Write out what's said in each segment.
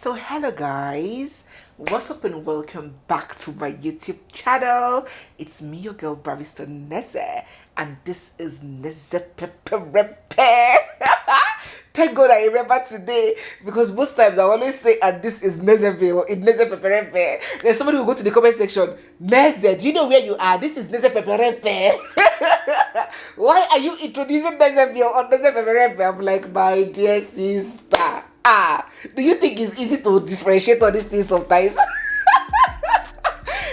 So hello guys, what's up and welcome back to my YouTube channel. It's me, your girl barrister NEZE, and this is NEZE Peperempe. Thank God I remember today, because most times I always say, and this is NEZEVILLE in NEZE Peperempe. Then somebody will go to the comment section, NEZE, do you know where you are? This is NEZE Peperempe. Why are you introducing NEZEVILLE on NEZE Peperempe? I'm like, my dear sister. Do you think it's easy to differentiate all these things sometimes?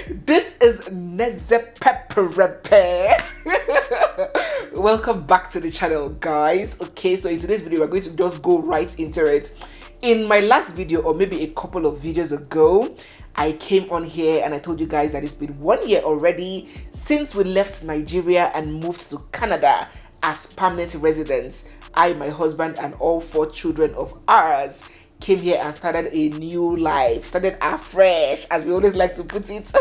This is NEZE Peperempe. Welcome back to the channel, guys. Okay, so in today's video, we're going to just go right into it. In my last video, or maybe a couple of videos ago, I came on here and I told you guys that it's been 1 year already since we left Nigeria and moved to Canada as permanent residents. I, my husband, and all 4 children of ours came here and started a new life, started afresh, as we always like to put it.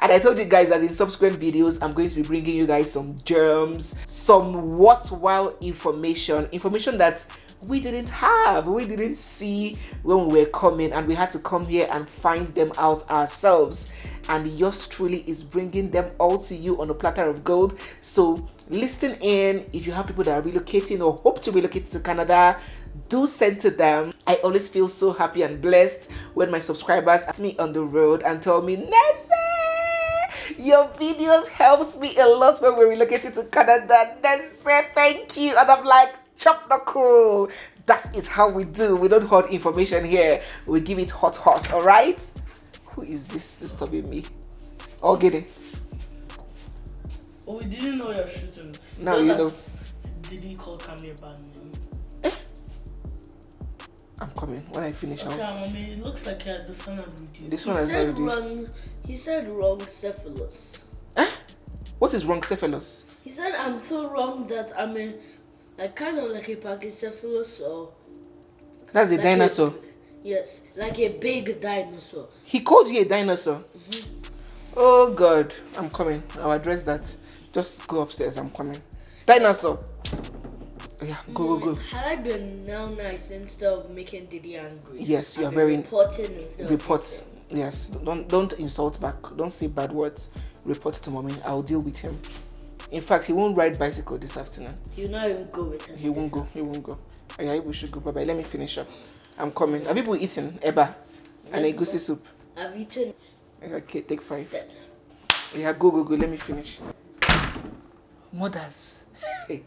And I told you guys that in subsequent videos, I'm going to be bringing you guys some germs, some worthwhile information that we didn't have, we didn't see when we were coming, and we had to come here and find them out ourselves. And yours truly is bringing them all to you on a platter of gold. So listen in. If you have people that are relocating or hope to relocate to Canada, do send to them. I always feel so happy and blessed when my subscribers ask me on the road and tell me, NEZE, your videos helps me a lot when we're relocating to Canada. NEZE, thank you. And I'm like, chop knuckle. That is how we do. We don't hold information here. We give it hot, all right? Who is this disturbing me? Oh, get it. Oh, we didn't know you're shooting. Now you know. Did he call Camille bad name? I'm coming. When I finish, okay, mommy, it looks like the son has reduced. This one has not reduced. He said wrong cephalus. What is wrong cephalus? He said I'm so wrong that I'm kind of like a pachycephalus, or that's a like dinosaur. Yes, like a big dinosaur. He called you a dinosaur? Oh God, I'm coming. I'll address that. Just go upstairs, I'm coming. Dinosaur. Yeah, go. Had I been now nice instead of making Diddy angry? Yes, you are very reporting. Report. Yes, don't insult back. Don't say bad words. Report to mommy. I'll deal with him. In fact, he won't ride bicycle this afternoon. He'll not even go with us. He won't go. Yeah, we should go. Bye. Let me finish up. I'm coming. Have people eaten eba and a goosey soup? I've eaten. Okay, take 5. Yeah, go. Let me finish. Mothers. Hey.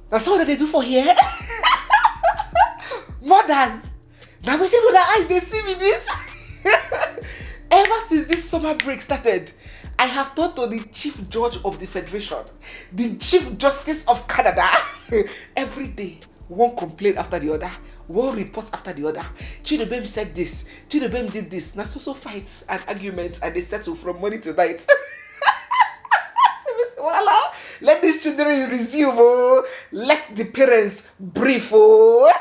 That's all that they do for here. Mothers. Now waiting with their eyes, they see me this. Ever since this summer break started, I have talked to the Chief Judge of the Federation, the Chief Justice of Canada. Every day, one complaint after the other, one report after the other. Chidebem said this, Chidebem did this. Now so fights and arguments, and they settle from morning to night. Let these children resume. Oh. Let the parents brief. Oh.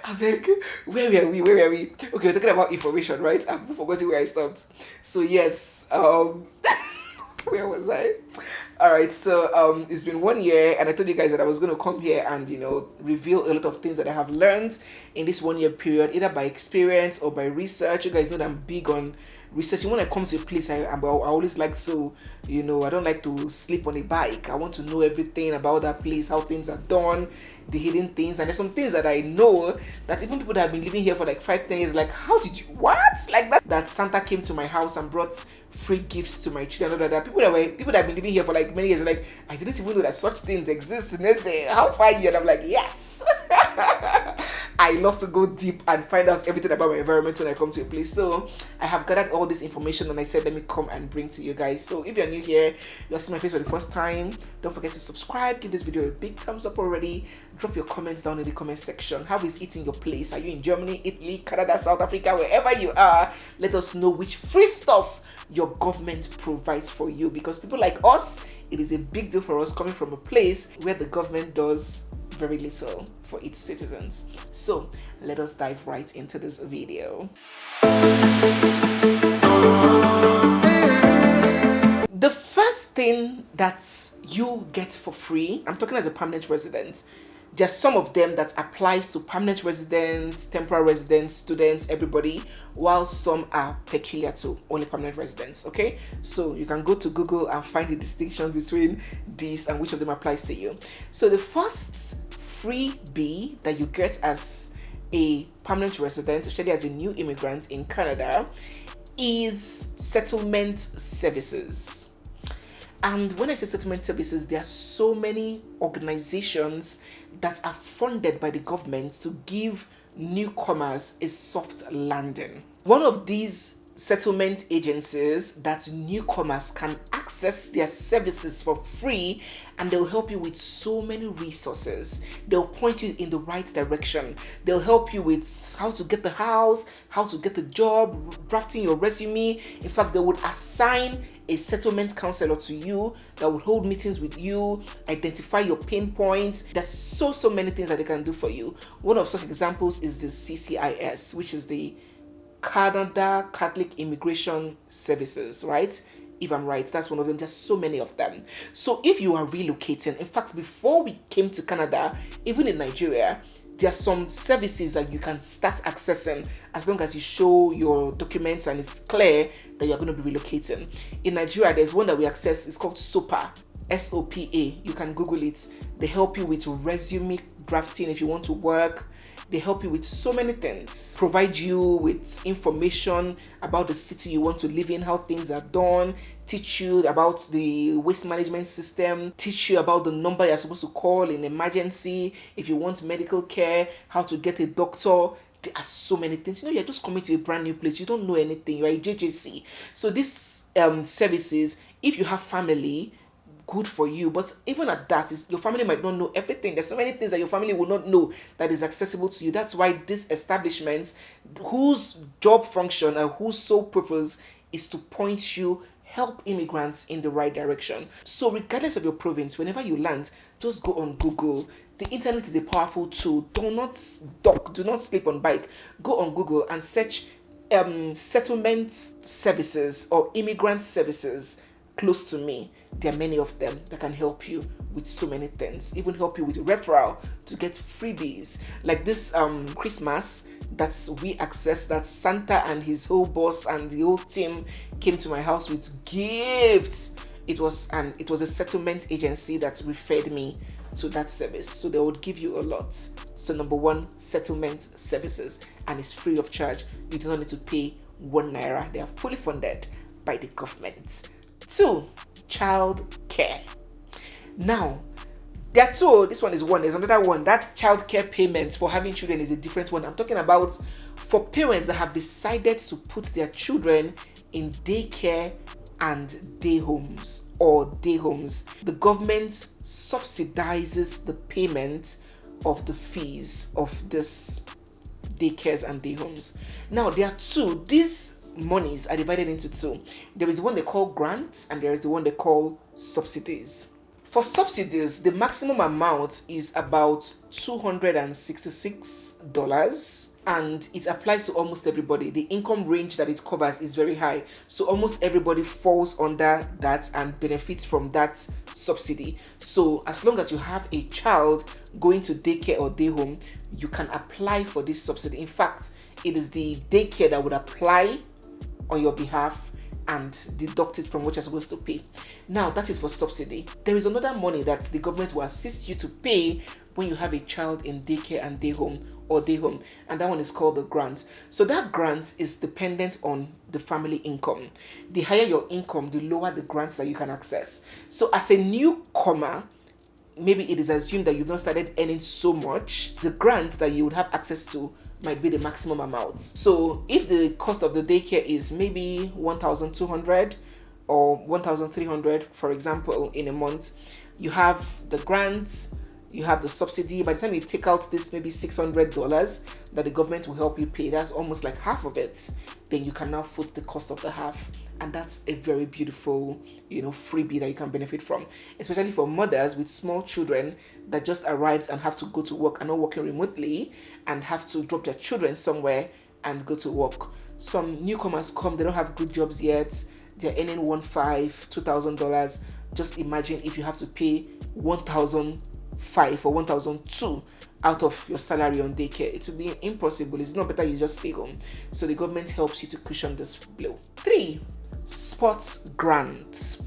I beg, where were we? Okay, we're talking about information, right? I've forgotten where I stopped. So yes, where was I? All right, so it's been 1 year, and I told you guys that I was going to come here and reveal a lot of things that I have learned in this 1 year period, either by experience or by research. You guys know that I'm big on researching. When I come to a place, I always like to, I don't like to sleep on a bike. I want to know everything about that place, how things are done, the hidden things. And there's some things that I know that even people that have been living here for like 5-10 years, like, how did you, what? Like that Santa came to my house and brought free gifts to my children. There are people that have been living here for like many years, like, I didn't even know that such things exist. And they say, how far you? And I'm like, yes. I love to go deep and find out everything about my environment when I come to a place. So I have gathered all this information and I said, let me come and bring to you guys. So if you're new here, you're seeing my face for the first time, don't forget to subscribe, give this video a big thumbs up already, drop your comments down in the comment section. How is it in your place? Are you in Germany, Italy, Canada, South Africa, wherever you are? Let us know which free stuff your government provides for you, because people like us, it is a big deal for us coming from a place where the government does very little for its citizens. So let us dive right into this video. The first thing that you get for free, I'm talking as a permanent resident, There's some of them that applies to permanent residents, temporary residents, students, everybody, while some are peculiar to only permanent residents. Okay, so you can go to Google and find the distinction between these and which of them applies to you. So the first freebie that you get as a permanent resident, especially as a new immigrant in Canada, is settlement services. And when I say settlement services, there are so many organizations that are funded by the government to give newcomers a soft landing. One of these settlement agencies that newcomers can access their services for free, and they'll help you with so many resources. They'll point you in the right direction. They'll help you with how to get the house, how to get the job, drafting your resume. In fact, they would assign a settlement counselor to you that will hold meetings with you, identify your pain points. There's so many things that they can do for you. One of such examples is the CCIS, which is the Canada Catholic Immigration Services, right? If I'm right, that's one of them. There's so many of them. So if you are relocating, in fact, before we came to Canada, even in Nigeria, there are some services that you can start accessing as long as you show your documents and it's clear that you're going to be relocating. In Nigeria, there's one that we access. It's called SOPA, SOPA. You can Google it. They help you with resume drafting if you want to work. They help you with so many things, provide you with information about the city you want to live in, how things are done, teach you about the waste management system, teach you about the number you're supposed to call in emergency, if you want medical care, how to get a doctor. There are so many things. You're just coming to a brand new place. You don't know anything. You're a JJC. So these services, if you have family, good for you, but even at that, your family might not know everything. There's so many things that your family will not know that is accessible to you. That's why these establishments, whose job function and whose sole purpose is to point you, help immigrants in the right direction. So regardless of your province, whenever you land, just go on Google. The internet is a powerful tool. Do not sleep on bike. Go on Google and search settlement services or immigrant services close to me. There are many of them that can help you with so many things, even help you with referral to get freebies. Like this Christmas that we accessed, that Santa and his whole boss and the whole team came to my house with gifts. It was a settlement agency that referred me to that service, so they would give you a lot. So number one, settlement services, and it's free of charge. You do not need to pay 1 naira. They are fully funded by the government. 2, childcare. Now, there are two. This one is one. There's another one. That childcare payment for having children is a different one. I'm talking about for parents that have decided to put their children in daycare and day homes or day homes. The government subsidizes the payment of the fees of this daycares and day homes. Now, there are two. These monies are divided into two. There is one they call grants and there is the one they call subsidies. For subsidies, the maximum amount is about $266 and it applies to almost everybody. The income range that it covers is very high, so almost everybody falls under that and benefits from that subsidy. So as long as you have a child going to daycare or day home, you can apply for this subsidy. In fact, it is the daycare that would apply on your behalf and deduct it from what you're supposed to pay. Now, that is for subsidy. There is another money that the government will assist you to pay when you have a child in daycare and day home, and that one is called the grant. So that grant is dependent on the family income. The higher your income, the lower the grants that you can access. So as a newcomer, maybe it is assumed that you've not started earning so much, the grants that you would have access to might be the maximum amount. So if the cost of the daycare is maybe 1,200 or 1,300, for example, in a month, you have the grants, you have the subsidy. By the time you take out this maybe $600 that the government will help you pay, that's almost like half of it. Then you can now foot the cost of the half. And that's a very beautiful, freebie that you can benefit from, especially for mothers with small children that just arrived and have to go to work and not working remotely and have to drop their children somewhere and go to work. Some newcomers come, they don't have good jobs yet. They're earning $1,500, $2,000. Just imagine if you have to pay $1,500 1,500 or 1,200 out of your salary on daycare. It will be impossible. It's not better you just stay home. So the government helps you to cushion this blow. 3, sports grants.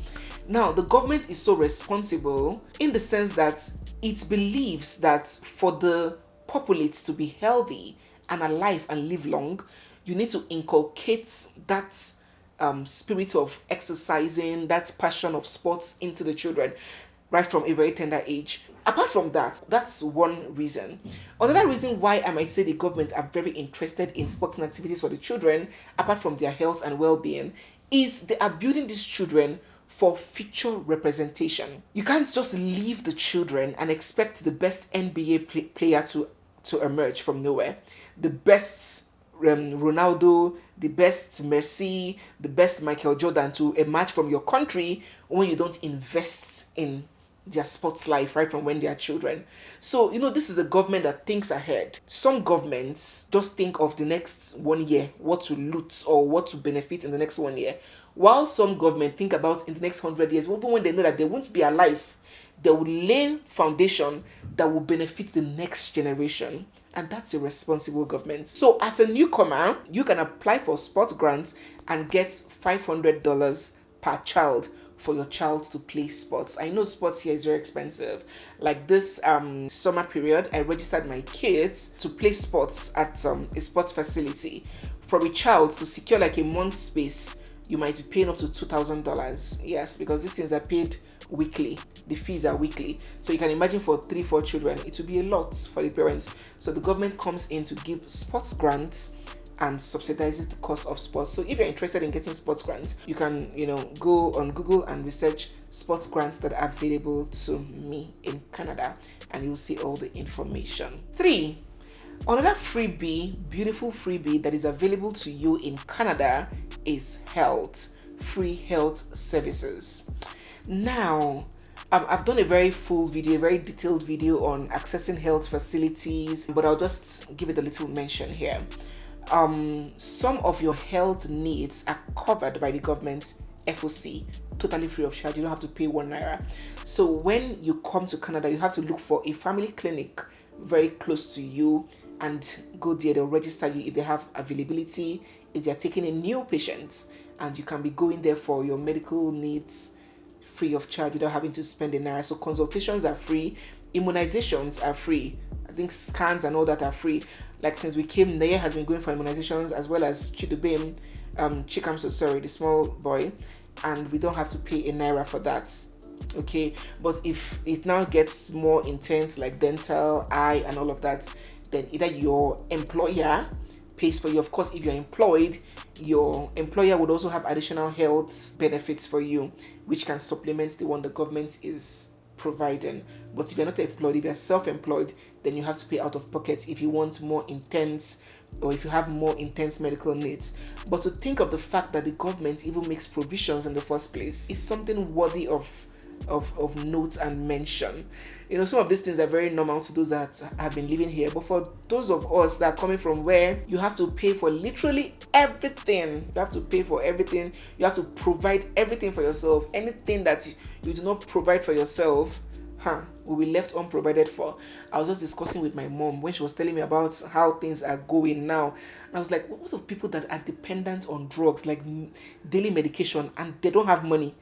Now, the government is so responsible in the sense that it believes that for the populace to be healthy and alive and live long, you need to inculcate that spirit of exercising, that passion of sports into the children right from a very tender age. Apart from that, that's one reason. Another reason why I might say the government are very interested in sports and activities for the children, apart from their health and well-being, is they are building these children for future representation. You can't just leave the children and expect the best NBA player to emerge from nowhere. The best Ronaldo, the best Messi, the best Michael Jordan to emerge from your country when you don't invest in their sports life right from when they are children. So, this is a government that thinks ahead. Some governments just think of the next 1 year, what to loot or what to benefit in the next 1 year. While some government think about in the next 100 years, even when they know that they won't be alive, they will lay foundation that will benefit the next generation. And that's a responsible government. So as a newcomer, you can apply for sports grants and get $500 per child for your child to play sports. I know sports here is very expensive. Like this summer period, I registered my kids to play sports at a sports facility. For a child to secure like a month's space, you might be paying up to $2,000. Yes, because these things are paid weekly. The fees are weekly. So you can imagine for 3-4 children, it will be a lot for the parents. So the government comes in to give sports grants and subsidizes the cost of sports. So if you're interested in getting sports grants, you can, go on Google and research sports grants that are available to me in Canada, and you'll see all the information. 3, another freebie, beautiful freebie that is available to you in Canada is free health services. Now, I've done a very full video, a very detailed video on accessing health facilities, but I'll just give it a little mention here. Some of your health needs are covered by the government FOC, totally free of charge. You don't have to pay $1. So when you come to Canada, you have to look for a family clinic very close to you and go there. They'll register you if they have availability, if they're taking in new patients, and you can be going there for your medical needs free of charge without having to spend $1. So consultations are free, immunizations are free. I think scans and all that are free. Like since we came, NEZE has been going for immunizations as well as Chidubem, the small boy, and we don't have to pay $1 for that. Okay, but if it now gets more intense, like dental, eye, and all of that, then either your employer pays for you. Of course, if you're employed, your employer would also have additional health benefits for you, which can supplement the one the government is providing. But if you're not employed, if you're self-employed, then you have to pay out of pocket if you want more intense, or if you have more intense medical needs. But to think of the fact that the government even makes provisions in the first place is something worthy of note and mention. Some of these things are very normal to those that have been living here, but for those of us that are coming from where you have to pay for literally everything, you have to pay for everything, you have to provide everything for yourself. Anything that you do not provide for yourself will be left unprovided for. I was just discussing with my mom when she was telling me about how things are going now, and I was like, what of people that are dependent on drugs, like daily medication, and they don't have money?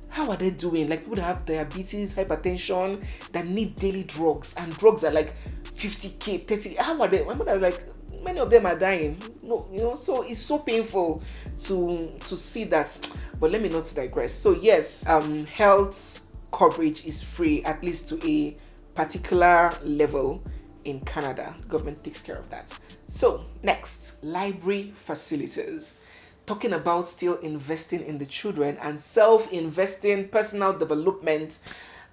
How are they doing? Like people that have diabetes, hypertension, that need daily drugs, and drugs are like 50k, 30. How are they? My mother was like, many of them are dying. No, so it's so painful to see that. But let me not digress. So yes, health coverage is free, at least to a particular level in Canada. The government takes care of that. So next, library facilities. Talking about still investing in the children and self-investing, personal development.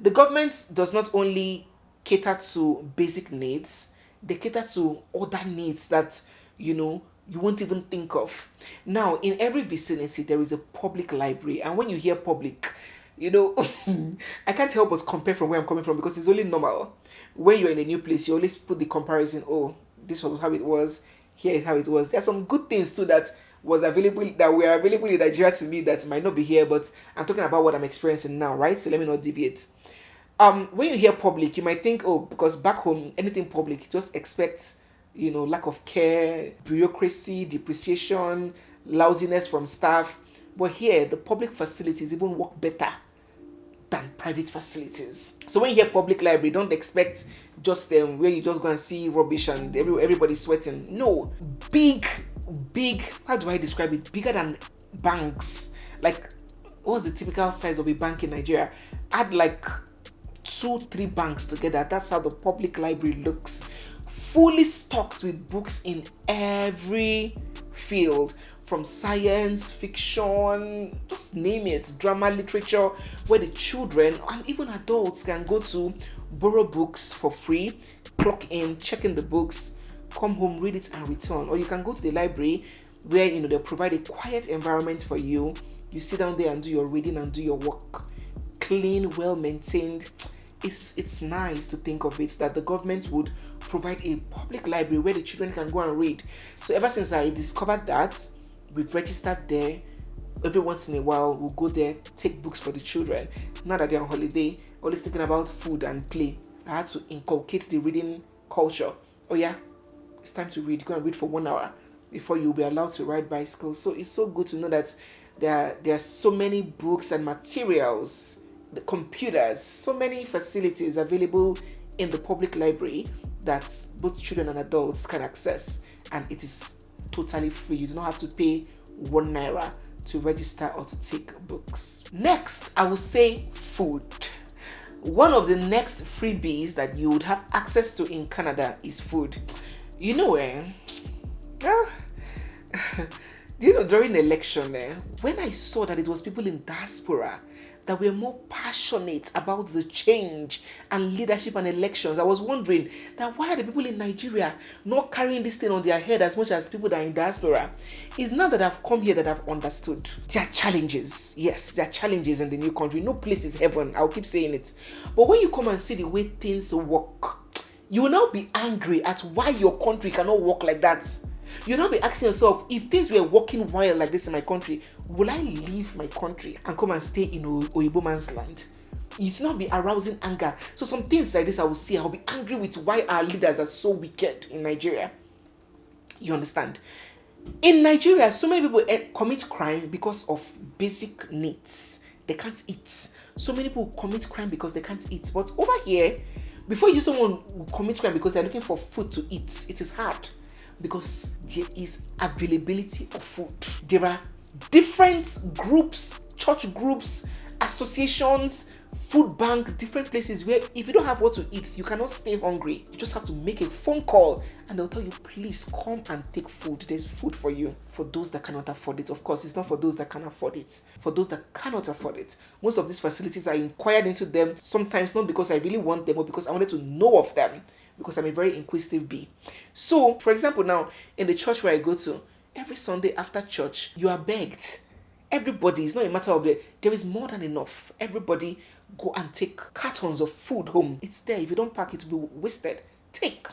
The government does not only cater to basic needs, they cater to other needs that, you won't even think of. Now, in every vicinity, there is a public library. And when you hear public, I can't help but compare from where I'm coming from, because it's only normal. When you're in a new place, you always put the comparison, this was how it was, here is how it was. There's some good things too that were available in Nigeria to me that might not be here, but I'm talking about what I'm experiencing now, right? So let me not deviate. When you hear public, you might think, oh, because back home, anything public, you just expect, lack of care, bureaucracy, depreciation, lousiness from staff. But here, the public facilities even work better than private facilities. So when you hear public library, don't expect just where you just go and see rubbish and everybody's sweating. No, big, how do I describe it? Bigger than banks. Like, what's the typical size of a bank in Nigeria? Add like 2-3 banks together. That's how the public library looks. Fully stocked with books in every field, from science, fiction, just name it, drama, literature, where the children and even adults can go to borrow books for free, clock in, check in the books, come home, read it and return. Or you can go to the library where they'll provide a quiet environment for you. You sit down there and do your reading and do your work. Clean, well maintained. It's nice to think of it that the government would provide a public library where the children can go and read. So ever since I discovered that, we've registered there. Every once in a while, we'll go there, take books for the children. Now that they're on holiday, always thinking about food and play. I had to inculcate the reading culture. Oh yeah, it's time to read. Go and read for 1 hour before you'll be allowed to ride bicycles. So it's so good to know that there are so many books and materials, the computers, so many facilities available in the public library that both children and adults can access, and it is totally free. You do not have to pay 1 naira to register or to take books. Next, I will say food. One of the next freebies that you would have access to in Canada is food. During the election, when I saw that it was people in diaspora that were more passionate about the change and leadership and elections, I was wondering that why are the people in Nigeria not carrying this thing on their head as much as people that are in diaspora? It's not that I've come here that I've understood. There are challenges. Yes, there are challenges in the new country. No place is heaven. I'll keep saying it. But when you come and see the way things work, you will now be angry at why your country cannot work like that. You'll now be asking yourself, if things were working well like this in my country, will I leave my country and come and stay in Oyibo man's land? It's not be arousing anger. So some things like this I will see, I'll be angry with why our leaders are so wicked in Nigeria. You understand? In Nigeria, so many people commit crime because of basic needs. They can't eat. So many people commit crime because they can't eat. But over here, before you see someone who commits crime because they're looking for food to eat, it is hard. Because there is availability of food. There are different groups, church groups, associations, food bank, different places where if you don't have what to eat, you cannot stay hungry. You just have to make a phone call and they'll tell you, please come and take food. There's food for you. For those that cannot afford it. Of course, it's not for those that can afford it. For those that cannot afford it. Most of these facilities, I inquired into them, sometimes not because I really want them, but because I wanted to know of them. Because I'm a very inquisitive bee. So, for example, now, in the church where I go to, every Sunday after church, you are begged. Everybody, it's not a matter of there is more than enough. Everybody go and take cartons of food home. It's there. If you don't pack, it will be wasted. Take.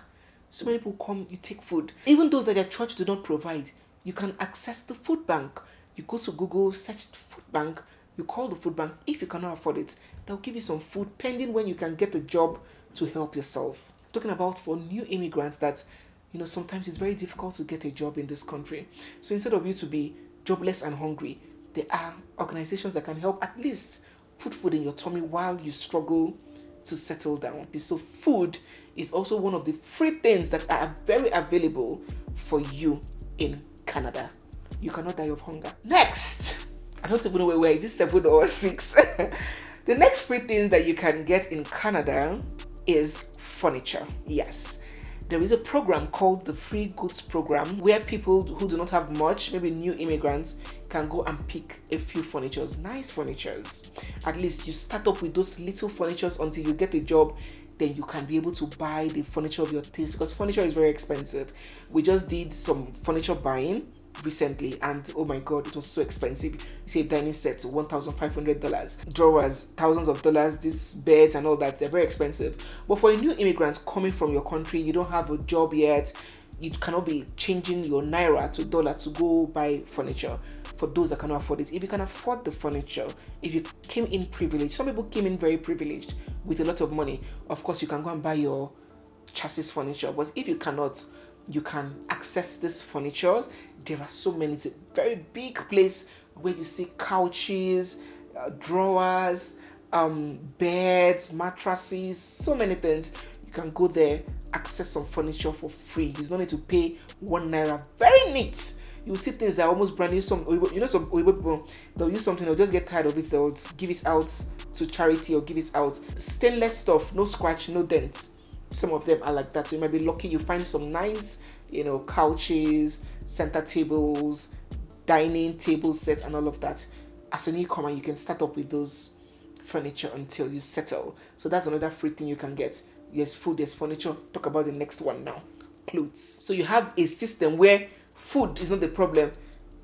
So many people come, you take food. Even those that their church do not provide, you can access the food bank. You go to Google, search food bank, you call the food bank. If you cannot afford it, they'll give you some food pending when you can get a job to help yourself. Talking about for new immigrants that, sometimes it's very difficult to get a job in this country. So instead of you to be jobless and hungry, there are organizations that can help at least put food in your tummy while you struggle to settle down. So food is also one of the free things that are very available for you in Canada. You cannot die of hunger. Next, I don't even know where is it 7 or 6? The next free thing that you can get in Canada is furniture. Yes, there is a program called the Free Goods Program where people who do not have much, maybe new immigrants, can go and pick a few furnitures, nice furnitures. At least you start up with those little furnitures until you get a job, then you can be able to buy the furniture of your taste, because furniture is very expensive. We just did some furniture buying recently and oh my god, it was so expensive. You see a dining set, $1,500, drawers, thousands of dollars, these beds and all that, they're very expensive. But for a new immigrant coming from your country, you don't have a job yet, you cannot be changing your naira to dollar to go buy furniture for those that cannot afford it. If you can afford the furniture, if you came in privileged, some people came in very privileged with a lot of money, of course you can go and buy your chassis furniture. But if you cannot, you can access this furniture. There are so many. It's a very big place where you see couches, drawers, beds, mattresses, so many things. You can go there, access some furniture for free. You don't need to pay 1 naira. Very neat. You see things that are almost brand new. Some Oyibo people, they'll use something, they'll just get tired of it, they'll give it out to charity or give it out. Stainless stuff, no scratch, no dents. Some of them are like that. So you might be lucky you find some nice, couches, center tables, dining table sets, and all of that. As a newcomer, you can start up with those furniture until you settle. So that's another free thing you can get. There's food, there's furniture. Talk about the next one now. Clothes. So you have a system where food is not the problem.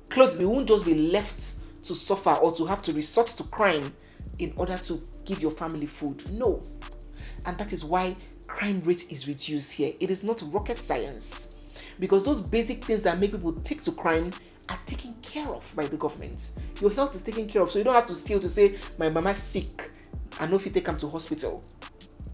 Clothes, you won't just be left to suffer or to have to resort to crime in order to give your family food. No. And that is why crime rate is reduced here. It is not rocket science, because those basic things that make people take to crime are taken care of by the government. Your health is taken care of, so you don't have to steal to say my mama's sick and no if you take them to hospital.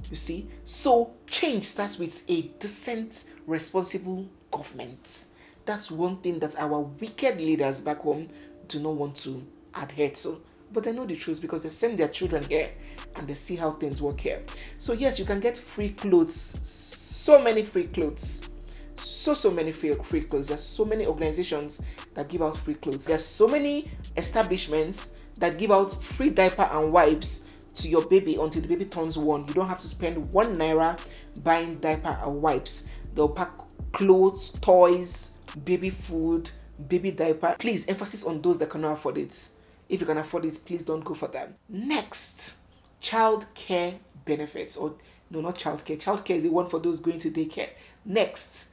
You see, so change starts with a decent, responsible government. That's one thing that our wicked leaders back home do not want to adhere to. But they know the truth because they send their children here and they see how things work here. So yes, you can get free clothes. So many free clothes. So many free clothes. There's so many organizations that give out free clothes. There's so many establishments that give out free diaper and wipes to your baby until the baby turns 1. You don't have to spend 1 naira buying diaper and wipes. They'll pack clothes, toys, baby food, baby diaper. Please, emphasis on those that cannot afford it. If you can afford it, please don't go for them. Next, childcare benefits. Or no, not childcare. Childcare is the one for those going to daycare. Next,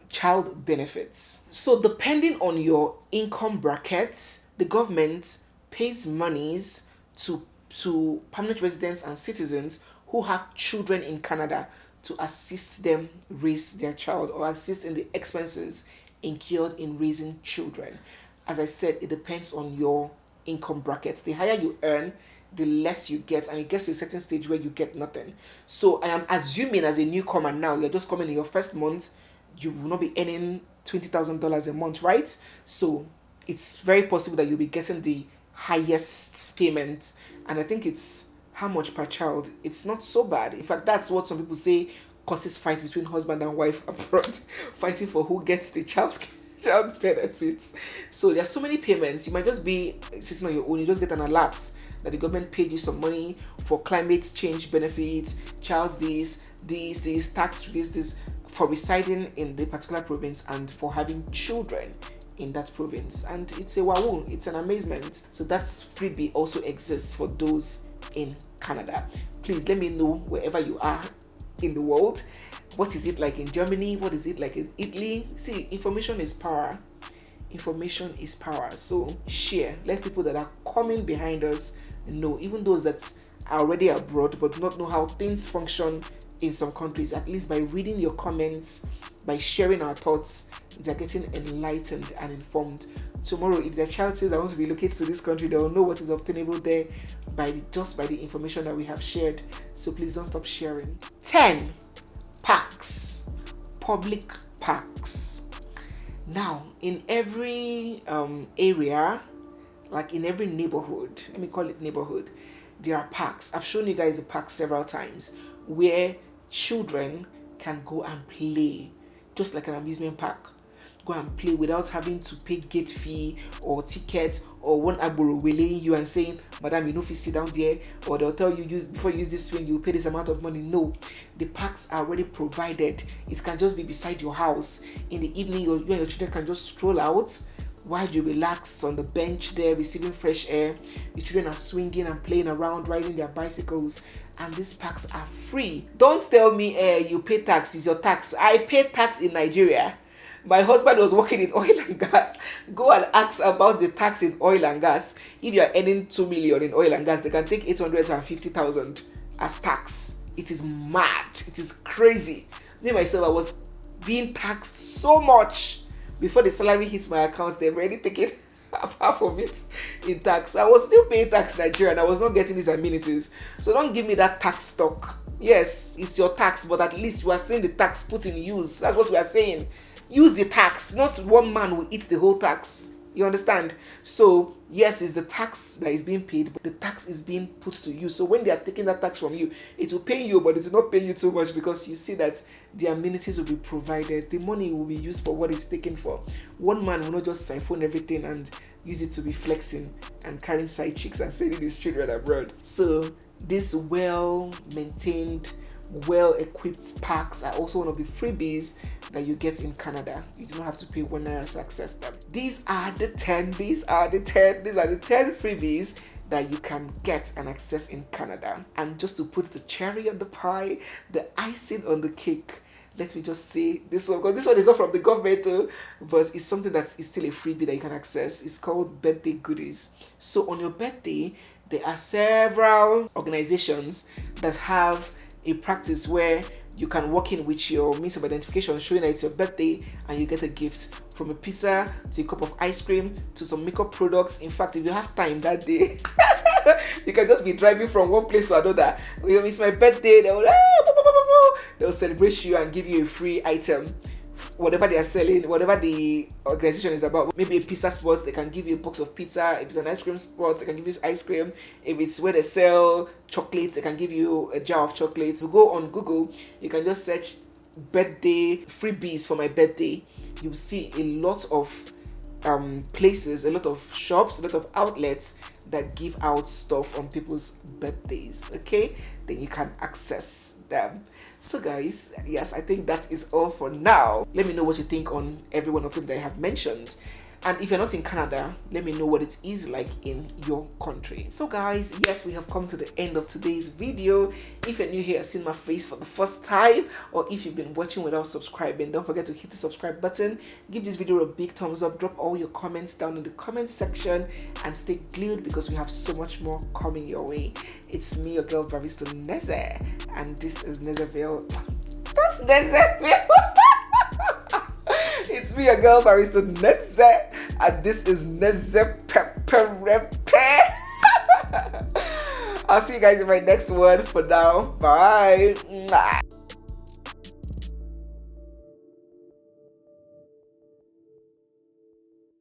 child benefits. So depending on your income bracket, the government pays monies to permanent residents and citizens who have children in Canada to assist them raise their child or assist in the expenses incurred in raising children. As I said, it depends on your income brackets. The higher you earn, the less you get, and it gets to a certain stage where you get nothing. So I am assuming as a newcomer now, you're just coming in your first month, you will not be earning $20,000 a month, right? So it's very possible that you'll be getting the highest payment, and I think it's how much per child. It's not so bad. In fact, that's what some people say causes fights between husband and wife abroad, fighting for who gets the child benefits. So there are so many payments. You might just be sitting on your own, you just get an alert that the government paid you some money for climate change benefits, child this, tax this, for residing in the particular province and for having children in that province. And it's a wow, it's an amazement. So that's freebie also exists for those in Canada. Please let me know wherever you are in the world. What is it like in Germany? What is it like in Italy? See, information is power. Information is power. So share. Let people that are coming behind us know, even those that are already abroad but do not know how things function in some countries, at least by reading your comments, by sharing our thoughts, they're getting enlightened and informed. Tomorrow, if their child says I want to relocate to this country, they will know what is obtainable there just by the information that we have shared. So please don't stop sharing. 10. Parks. Public parks. Now, in every area, like in every neighborhood, let me call it neighborhood, there are parks. I've shown you guys the parks several times where children can go and play, just like an amusement park. Go and play without having to pay gate fee or ticket, or one agboro wailing you and saying, madam, you know if you sit down there, or they'll tell you before you use this swing you pay this amount of money. No, the parks are already provided. It can just be beside your house. In the evening, you and your children can just stroll out while you relax on the bench there receiving fresh air. The children are swinging and playing around, riding their bicycles, and these parks are free. Don't tell me you pay tax, is your tax. I pay tax in Nigeria. My husband was working in oil and gas. Go and ask about the tax in oil and gas. If you are earning 2 million in oil and gas, they can take 850,000 as tax. It is mad. It is crazy. Me myself, I was being taxed so much. Before the salary hits my accounts, they've already taken half of it in tax. I was still paying tax in Nigeria and I was not getting these amenities. So don't give me that tax stock. Yes, it's your tax, but at least we are seeing the tax put in use. That's what we are saying. Use the tax, not one man will eat the whole tax. You understand? So yes, it's the tax that is being paid, but the tax is being put to use. So when they are taking that tax from you, it will pay you, but it will not pay you too much, because you see that the amenities will be provided. The money will be used for what it's taken for. One man will not just siphon everything and use it to be flexing and carrying side chicks and sending his children abroad. So this well-maintained, well-equipped parks are also one of the freebies that you get in Canada. You do not have to pay $1 to access them. These are the 10 freebies that you can get and access in Canada. And just to put the cherry on the pie, the icing on the cake, let me just say this one, because this one is not from the government too, but it's something that is still a freebie that you can access. It's called birthday goodies. So on your birthday, there are several organizations that have a practice where you can walk in with your means of identification showing that it's your birthday, and you get a gift, from a pizza to a cup of ice cream to some makeup products. In fact, if you have time that day, you can just be driving from one place to another. It's my birthday, they'll celebrate you and give you a free item. Whatever they are selling, whatever the organization is about. Maybe a pizza spot, they can give you a box of pizza. If it's an ice cream spot, they can give you ice cream. If it's where they sell chocolates, they can give you a jar of chocolates. You go on Google, you can just search birthday freebies for my birthday. You'll see a lot of places, a lot of shops, a lot of outlets that give out stuff on people's birthdays. Okay, then you can access them. So guys, yes, I think that is all for now. Let me know what you think on every one of them that I have mentioned. And if you're not in Canada, let me know what it is like in your country. So guys, yes, we have come to the end of today's video. If you're new here, seen my face for the first time, or if you've been watching without subscribing, don't forget to hit the subscribe button. Give this video a big thumbs up. Drop all your comments down in the comment section, and stay glued because we have so much more coming your way. It's me, your girl Barista NEZE, and this is NEZEVILLE. That's NEZEVILLE. It's me, your girl Barista NEZE, and this is NEZE Peperempe. I'll see you guys in my next one. For now, bye.